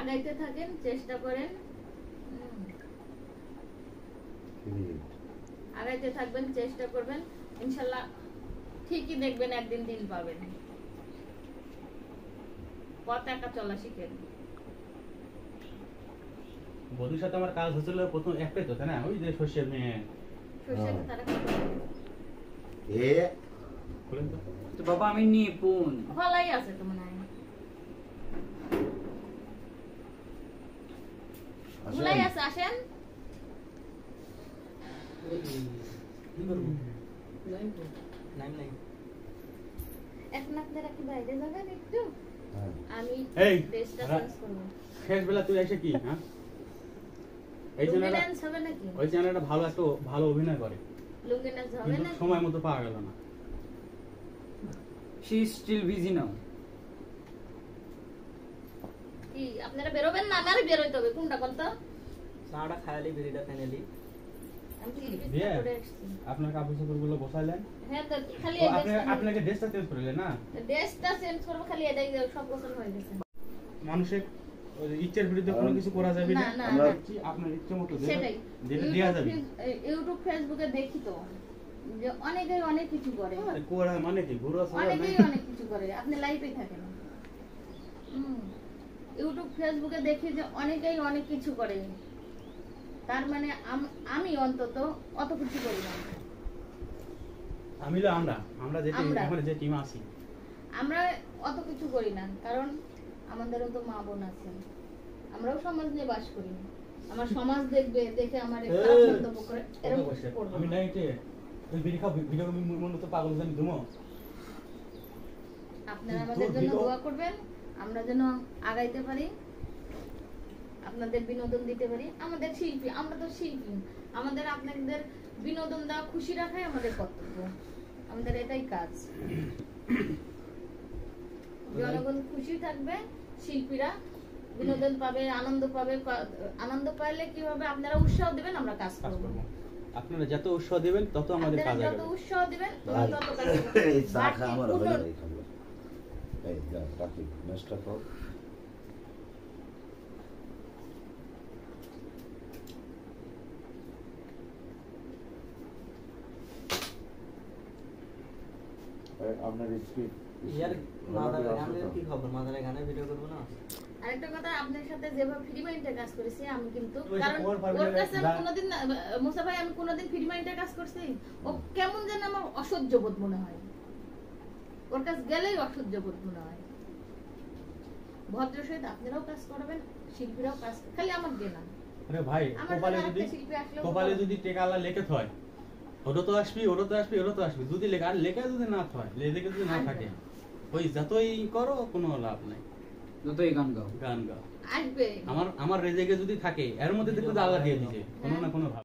আগাইতে থাকেন, চেষ্টা করেন, আগাইতে থাকবেন, চেষ্টা করবেন, ইনশাআল্লাহ ঠিকই দেখবেন একদিন দিন পাবেন। পথ একা চলা শিখেন। বন্ধুর সাথে আমার কাজ হচ্ছিল প্রথম একটাই তো, তাই না? ওই যে শস্যের মেয়ে। শস্যের তারা এ বলেন তো বাবা আমি নিপুণ। ফলাই আছে তো মনে হয়। ভুলাই আছে, আসেন। এখন আপনারা কি বাইরে যাবেন একটু? আমি ড্রেসটা চেঞ্জ করব। শেষ বেলা তুই এসে কি, হ্যাঁ? এই লুঙ্গি চ্যানেলটা ডান্স হবে নাকি? ওই চ্যানেলটা ভালো অভিনয় করে, লুঙ্গি ডান্স হবে কিন্তু নাকি? সময় মতো পাওয়া গেল না। She is still busy now. কি আপনারা বেরোবেন না? আমারই বেরোইতে হবে। কোনটা কোন তো? চাটা খাইলি বিড়িটা ফাইনালি আমি কি বিয়ে? করে আসছি? আপনার কাপড় চোপড়গুলো বসাইলেন? হ্যাঁ তো খালি ও, এই আপনাকে ড্রেসটা চেঞ্জ করলেন না? ড্রেসটা চেঞ্জ করব, খালি এটাই সব গোছল হয়ে গেছে। মানুষের ওই ইচ্ছার বিরুদ্ধে কোনো কিছু করা যাবে না। না, আমরা না। কি আপনার ইচ্ছে মতো সেটাই। যেটা দেয়া যাবে। ইউটিউব ফেসবুকে দেখি তো যে অনেকেই অনেক কিছু করে। আরে কোরা মানে কি ঘুরা ছাড়া অনেকেই নাই। অনেক কিছু করে, আপনি লাইভে থাকেন। ইউটিউব ফেসবুকে দেখি যে অনেকেই অনেক কিছু করে, তার মানে আমি অন্তত অত কিছু করি না। আমরা যে এখন যে টিম আছি, আমরা অত কিছু করি না, কারণ আমাদেরও তো মা বোন আছে, আমরাও সমাজ নিয়ে বাস করি। আমার সমাজ দেখবে, দেখে আমার খারাপ মন্তব্য করে, এরকম করব আমি না। নাইটে ওই ভিডিও মনে তো পাগল জানি দুমো। আপনারা আমাদের জন্য দোয়া করবেন, আমরা যেন আগাইতে পারি, আপনাদের বিনোদন দিতে পারি। আমাদের শিল্পী, আমরা তো শিল্পী, আমাদের আপনাদের বিনোদন দেওয়া, খুশি রাখাই আমাদের কর্তব্য, আমাদের এটাই কাজ। জনগণ খুশি থাকবে, শিল্পীরা বিনোদন পাবে, আনন্দ পাবে। আনন্দ পাইলে কি হবে? আপনারা উৎসাহ দিবেন, আমরা কাজ করব। আপনারা যত উৎসাহ দিবেন তত আমাদের কাজ আপনারা হবে। যত উৎসাহ দিবেন তত কাজ করব। এই চা খা আমার হয়ে গেল এই খাবো। এই যা রাখি নষ্ট কর। আপনার স্পিড ইয়ার মাদারে গানের কি খবর? মাদারে গানের ভিডিও করব না? আরেকটা কথা, আপনার সাথে যেভাবে ফ্রি মাইন্ডে কাজ করেছি আমি, কিন্তু ওই যে কারণ ওর পারবে ওর কাছে আমি না। কোনোদিন মুসা ভাই, আমি কোনোদিন ফ্রি মাইন্ডে কাজ করছি, ও কেমন যেন আমার অসহ্য বোধ মনে হয়, ওর কাছে গেলেই অসহ্য বোধ মনে হয়। ভদ্র সহিত আপনারাও কাজ করবেন, শিল্পীরাও কাজ, খালি আমার গে না। আরে ভাই, আমার কপালে যারা যদি একটা শিল্পী আসলেও টেকা আল্লাহ লেখে থয়, ওটা তো আসবি যদি লেখা, আর লেখা যদি না থয়, লেখে যদি না থাকে, ওই যতই করো কোনো লাভ নাই। যতই গান গাও গান গাও আসবে। আমার রেজেকে যদি থাকে, এর মধ্যে দেখবে আল্লাহ দিয়ে দিছে কোনো না কোনো ভাবে।